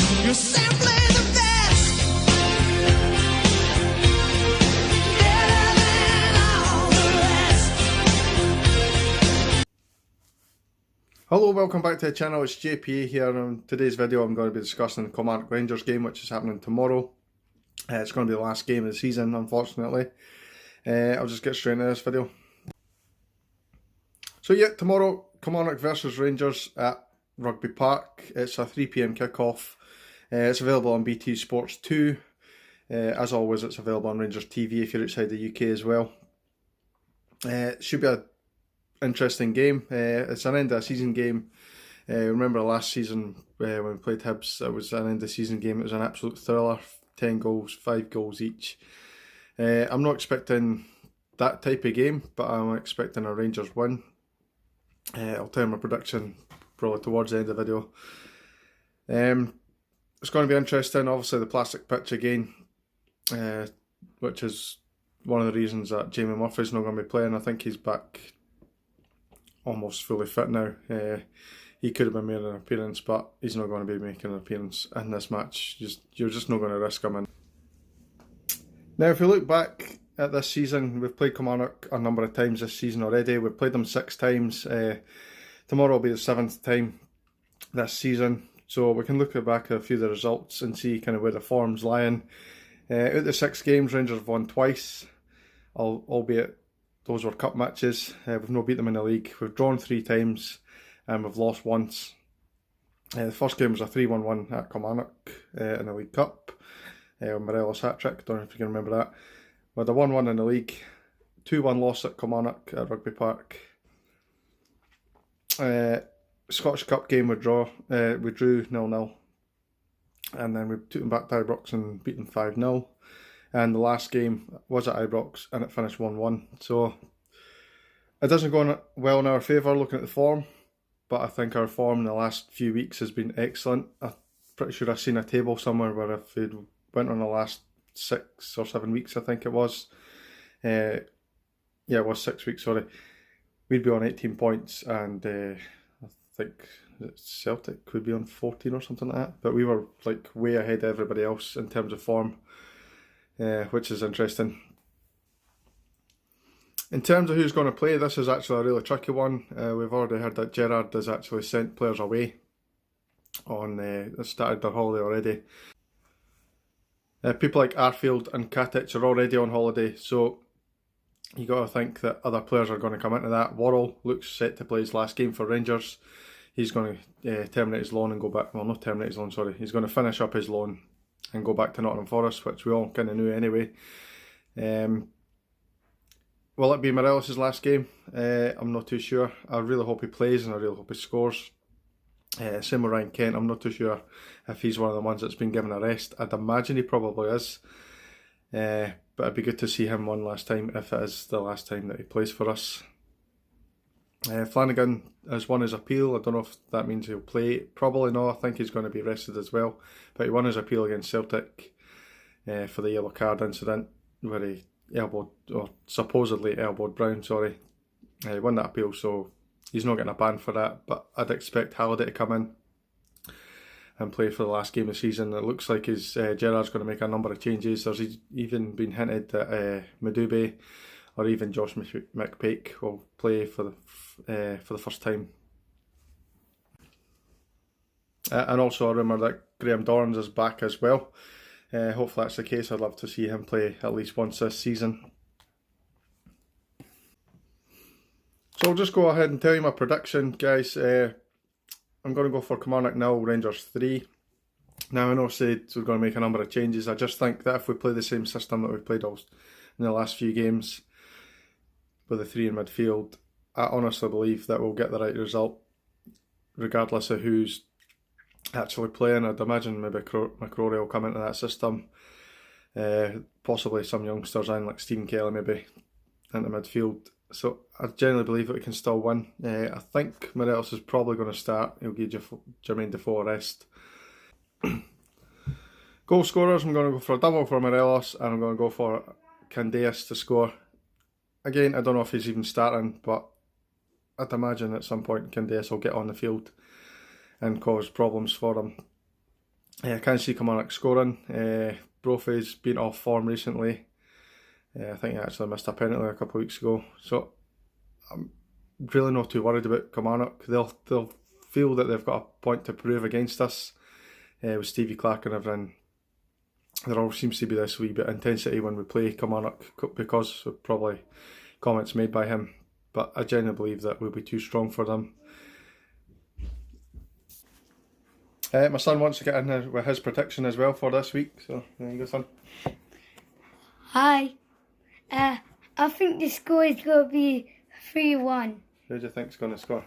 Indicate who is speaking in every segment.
Speaker 1: You're simply the best. Better than all the rest.
Speaker 2: Hello, welcome back to the channel. It's JPA here. In today's video I'm going to be discussing the Kilmarnock Rangers game, which is happening tomorrow. It's going to be the last game of the season, unfortunately. I'll just get straight into this video. So yeah, tomorrow, Kilmarnock versus Rangers at Rugby Park. It's a 3 PM kickoff. It's available on BT Sports 2. As always, it's available on Rangers TV if you're outside the UK as well. It should be an interesting game. It's an end of a season game. Remember last season when we played Hibs, it was an end of season game. It was an absolute thriller. 10 goals, 5 goals each. I'm not expecting that type of game, but I'm expecting a Rangers win. I'll tell you my prediction probably towards the end of the video. It's going to be interesting. Obviously the plastic pitch again, which is one of the reasons that Jamie Murphy's not going to be playing. I think he's back almost fully fit now. He could have been making an appearance, but he's not going to be making an appearance in this match. You're just not going to risk him in. Now, if we look back at this season, we've played Kilmarnock a number of times this season already. We've played them 6 times. Tomorrow will be the 7th time this season. So we can look back at a few of the results and see kind of where the form's lying. Out of the 6 games, Rangers have won twice, albeit those were cup matches. We've not beat them in the league. We've drawn 3 times and we've lost once. The first game was a 3-1 win at Kilmarnock in the League Cup. Morelos hat-trick, don't know if you can remember that. We had a 1-1 in the league, 2-1 loss at Kilmarnock at Rugby Park. Scottish Cup game we drew 0-0. And then we took them back to Ibrox and beat them 5-0. And the last game was at Ibrox and it finished 1-1. So it doesn't go well in our favour looking at the form, but I think our form in the last few weeks has been excellent. I'm pretty sure I've seen a table somewhere where if it went on the last 6 or 7 weeks, I think it was. Yeah, it was 6 weeks, sorry. We'd be on 18 points and I think Celtic would be on 14 or something like that. But we were like way ahead of everybody else in terms of form, which is interesting. In terms of who's going to play, this is actually a really tricky one. We've already heard that Gerrard has actually sent players away on started their holiday already. People like Arfield and Katic are already on holiday, so you got to think that other players are going to come into that. Worrell looks set to play his last game for Rangers. He's going to terminate his loan and go back. Well, not terminate his loan, sorry. He's going to finish up his loan and go back to Nottingham Forest, which we all kind of knew anyway. Will it be Morelos' last game? I'm not too sure. I really hope he plays and I really hope he scores. Same with Ryan Kent. I'm not too sure if he's one of the ones that's been given a rest. I'd imagine he probably is. But it'd be good to see him one last time if it is the last time that he plays for us. Flanagan has won his appeal. I don't know if that means he'll play. Probably not. I think he's going to be rested as well. But he won his appeal against Celtic for the yellow card incident where he elbowed, or supposedly elbowed Brown, sorry. He won that appeal, so he's not getting a ban for that. But I'd expect Halliday to come in and play for the last game of the season. It looks like Gerrard's going to make a number of changes. There's even been hinted that Madube or even Josh McPake will play for the first time. And also a rumour that Graham Dorrans is back as well. Hopefully that's the case. I'd love to see him play at least once this season. So I'll just go ahead and tell you my prediction, guys. I'm going to go for Kilmarnock 0, Rangers 3. Now I know I said we're going to make a number of changes. I just think that if we play the same system that we've played in the last few games, with the 3 in midfield, I honestly believe that we'll get the right result, regardless of who's actually playing. I'd imagine maybe McCrory will come into that system. Possibly some youngsters in, like Stephen Kelly maybe, into midfield. So I generally believe that we can still win. I think Morelos is probably going to start. He'll give Jermaine Defoe a rest. Goal scorers, I'm going to go for a double for Morelos and I'm going to go for Candeas to score. Again, I don't know if he's even starting, but I'd imagine at some point Candeas will get on the field and cause problems for them. I can't see Kilmarnock scoring. Brophy's been off form recently. I think he actually missed a penalty a couple of weeks ago. So I'm really not too worried about Kilmarnock. They'll feel that they've got a point to prove against us. With Stevie Clark and everything, there always seems to be this wee bit of intensity when we play Kilmarnock because of probably comments made by him. But I genuinely believe that we'll be too strong for them. My son wants to get in with his prediction as well for this week, so there you go, son.
Speaker 3: Hi. I think the score is going to be 3-1.
Speaker 2: Who do you think's going to score?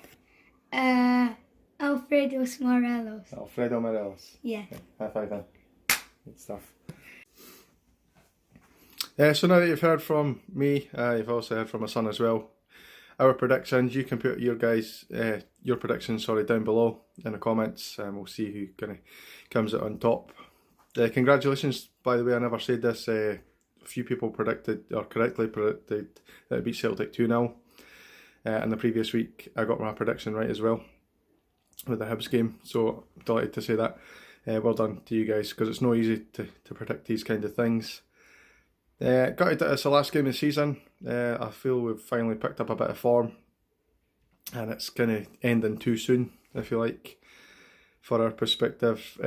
Speaker 3: Alfredo Morelos.
Speaker 2: Alfredo Morelos.
Speaker 3: Yeah.
Speaker 2: High five then. Good stuff. So now that you've heard from me, you've also heard from my son as well. Our predictions, you can put your predictions down below in the comments, and we'll see who kind of comes out on top. Congratulations, by the way, I never said this. A few people correctly predicted that it beat Celtic 2-0. In the previous week, I got my prediction right as well with the Hibs game, so delighted to say that. Well done to you guys, because it's not easy to predict these kind of things. It's the last game of the season. I feel we've finally picked up a bit of form, and it's kind of ending too soon, if you like, for our perspective.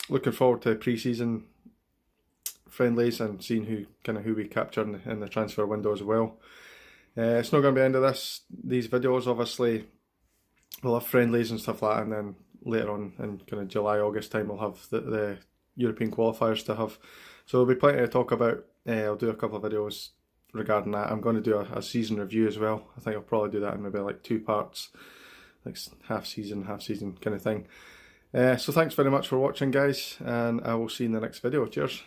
Speaker 2: Looking forward to pre-season friendlies and seeing who we capture in the transfer window as well. It's not going to be the end of these videos. Obviously, we'll have friendlies and stuff like that, and then later on in kind of July, August time, we'll have the European qualifiers to have. So there'll be plenty to talk about. I'll do a couple of videos regarding that. I'm going to do a season review as well. I think I'll probably do that in maybe like 2 parts, like half season kind of thing. So thanks very much for watching, guys, and I will see you in the next video. Cheers.